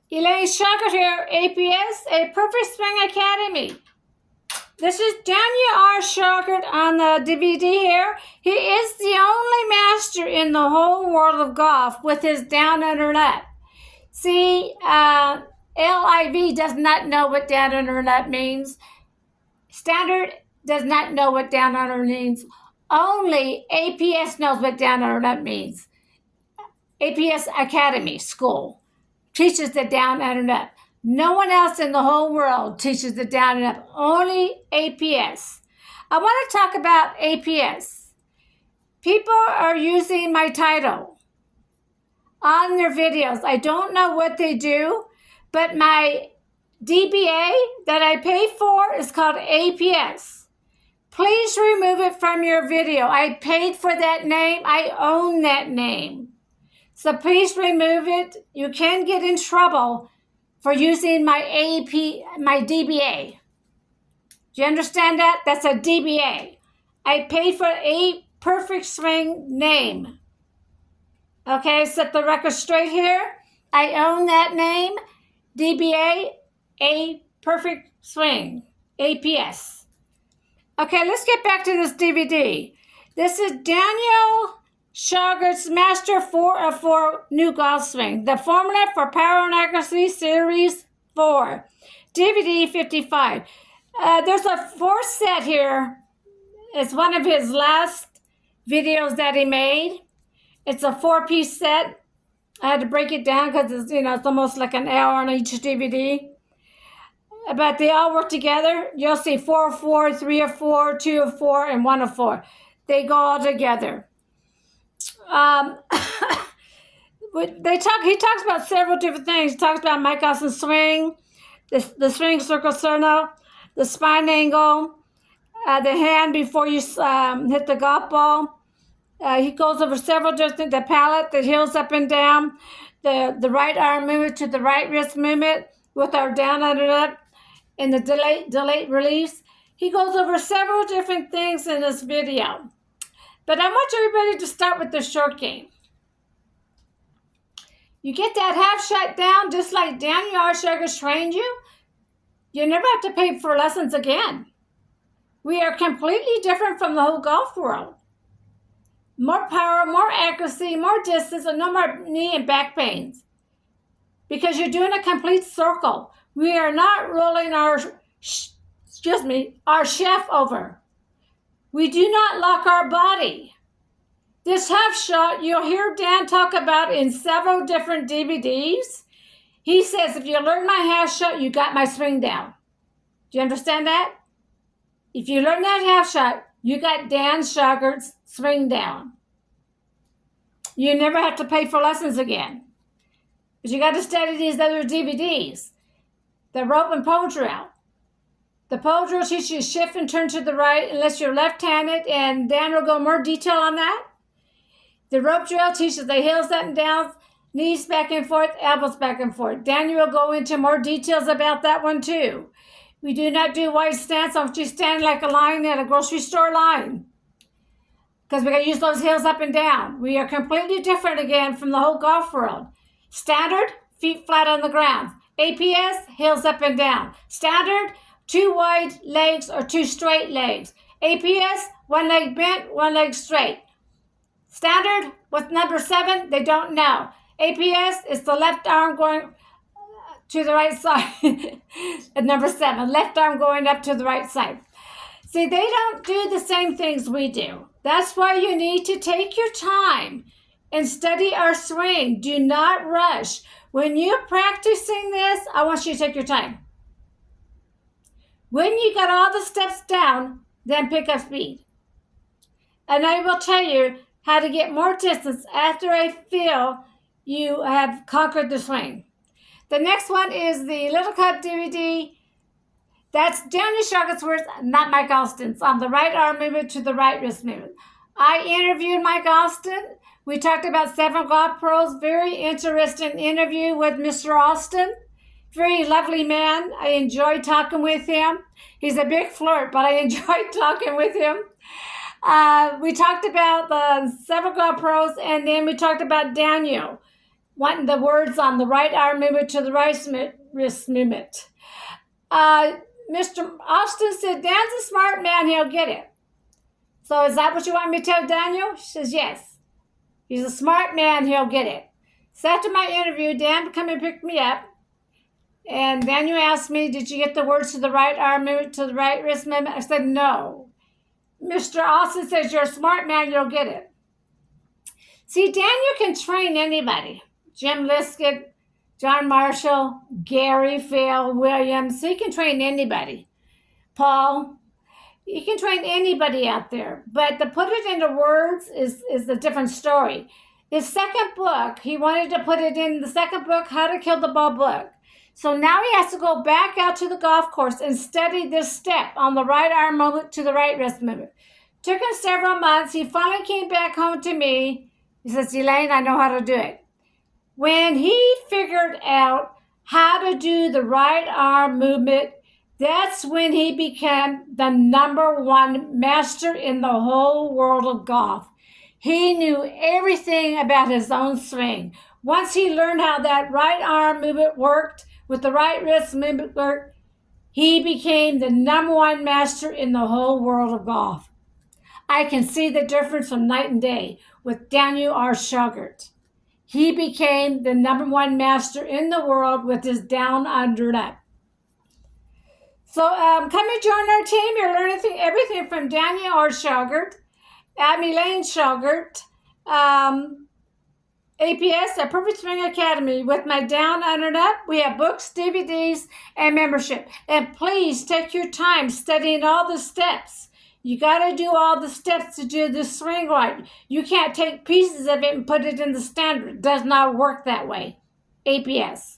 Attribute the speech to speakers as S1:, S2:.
S1: Elaine Shauger here, APS, A Perfect Swing Academy. This is Daniel R. Shauger on the DVD here. He is the only master in the whole world of golf with his down under net. See, LIV does not know what down under net means. Standard does not know what down under means. Only APS knows what down under net means. APS Academy School teaches the down under net. No one else in the whole world teaches the down and up, only APS. I want to talk about APS. People are using my title on their videos. I don't know what they do, but my DBA that I pay for is called APS. Please remove it from your video. I paid for that name. I own that name. So please remove it. You can get in trouble for using my DBA. Do you understand that? That's a DBA. I paid for a perfect swing name. Okay, set the record straight here. I own that name. DBA, a perfect swing. APS. Okay, let's get back to this DVD. This is Daniel Shauger's Master 4 of 4 New Golf Swing. The Formula for Power and Accuracy Series 4. DVD 55. There's a fourth set here. It's one of his last videos that he made. It's a 4-piece set. I had to break it down because it's almost like an hour on each DVD. But they all work together. You'll see 4 of 4, 3 of 4, 2 of 4, and 1 of 4. They go all together. He talks about several different things. He talks about Mike Austin's swing, the swing circle circle, the spine angle, the hand before you hit the golf ball. He goes over several different, the palate that heels up and down, the right arm movement to the right wrist movement with our down under up, and the delayed release. He goes over several different things in this video. But I want everybody to start with the short game. You get that half shot down just like Daniel R. Shauger trained you, you never have to pay for lessons again. We are completely different from the whole golf world. More power, more accuracy, more distance, and no more knee and back pains. Because you're doing a complete circle. We are not rolling our shaft over. We do not lock our body. This half shot you'll hear Dan talk about in several different DVDs. He says, if you learn my half shot, you got my swing down. Do you understand that? If you learn that half shot, you got Dan Shauger's swing down. You never have to pay for lessons again. But you got to study these other DVDs. The rope and pole drill. The pole drill teaches you to shift and turn to the right unless you're left-handed, and Dan will go more detail on that. The rope drill teaches the heels up and down, knees back and forth, elbows back and forth. Daniel will go into more details about that one too. We do not do wide stance. I want you to stand like a line at a grocery store line, because we got to use those heels up and down. We are completely different again from the whole golf world. Standard, feet flat on the ground. APS, heels up and down. Standard, 2 wide legs or 2 straight legs. APS, 1 leg bent, 1 leg straight. Standard, with number 7, they don't know. APS is the left arm going to the right side. At number 7, left arm going up to the right side. See, they don't do the same things we do. That's why you need to take your time and study our swing. Do not rush. When you're practicing this, I want you to take your time. When you got all the steps down, then pick up speed. And I will tell you how to get more distance after I feel you have conquered the swing. The next one is the Little Cup DVD. That's Daniel Shauger's words, not Mike Austin's, on the right arm movement to the right wrist movement. I interviewed Mike Austin. We talked about 7 golf pros. Very interesting interview with Mr. Austin. Very lovely man. I enjoyed talking with him. He's a big flirt, but I enjoyed talking with him. We talked about the 7 golf pros, and then we talked about Daniel. wanting the words on the right arm movement to the right wrist movement. Mr. Austin said, Dan's a smart man, he'll get it. So is that what you want me to tell Daniel? She says, yes. He's a smart man, he'll get it. So after my interview, Dan come and pick me up. And Daniel asked me, did you get the words to the right arm movement to the right wrist movement? I said, no. Mr. Austin says, you're a smart man, you'll get it. See, Daniel can train anybody. Jim Liskett, John Marshall, Gary, Phil, Williams. He can train anybody. Paul, he can train anybody out there. But to put it into words is a different story. His second book, he wanted to put it in the second book, How to Kill the Ball book. So now he has to go back out to the golf course and study this step on the right arm movement to the right wrist movement. Took him several months. He finally came back home to me. He says, Elaine, I know how to do it. When he figured out how to do the right arm movement, that's when he became the #1 master in the whole world of golf. He knew everything about his own swing. Once he learned how that right arm movement worked with the right wrist movement worked, he became the #1 master in the whole world of golf. I can see the difference from night and day with Daniel R. Shauger. He became the #1 master in the world with his down, under, up. So come and join our team. You're learning everything from Daniel R. Shauger. I'm Elaine Shauger. APS, a Perfect Swing Academy. With my down, under, and up, we have books, DVDs, and membership. And please take your time studying all the steps. You got to do all the steps to do the swing right. You can't take pieces of it and put it in the standard. It does not work that way. APS.